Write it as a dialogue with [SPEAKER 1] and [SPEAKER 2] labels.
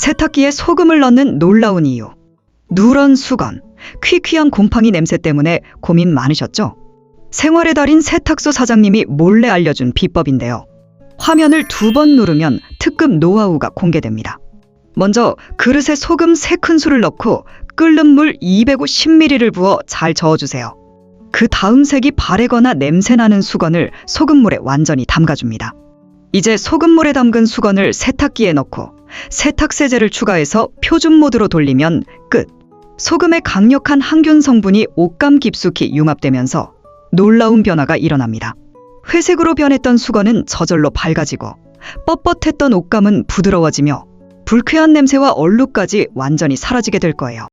[SPEAKER 1] 세탁기에 소금을 넣는 놀라운 이유. 누런 수건, 퀴퀴한 곰팡이 냄새 때문에 고민 많으셨죠? 생활의 달인 세탁소 사장님이 몰래 알려준 비법인데요. 화면을 2번 누르면 특급 노하우가 공개됩니다. 먼저 그릇에 소금 3큰술을 넣고 끓는 물 250ml를 부어 잘 저어주세요. 그 다음 색이 바래거나 냄새나는 수건을 소금물에 완전히 담가줍니다. 이제 소금물에 담근 수건을 세탁기에 넣고 세탁세제를 추가해서 표준 모드로 돌리면 끝. 소금의 강력한 항균 성분이 옷감 깊숙이 융합되면서 놀라운 변화가 일어납니다. 회색으로 변했던 수건은 저절로 밝아지고 뻣뻣했던 옷감은 부드러워지며 불쾌한 냄새와 얼룩까지 완전히 사라지게 될 거예요.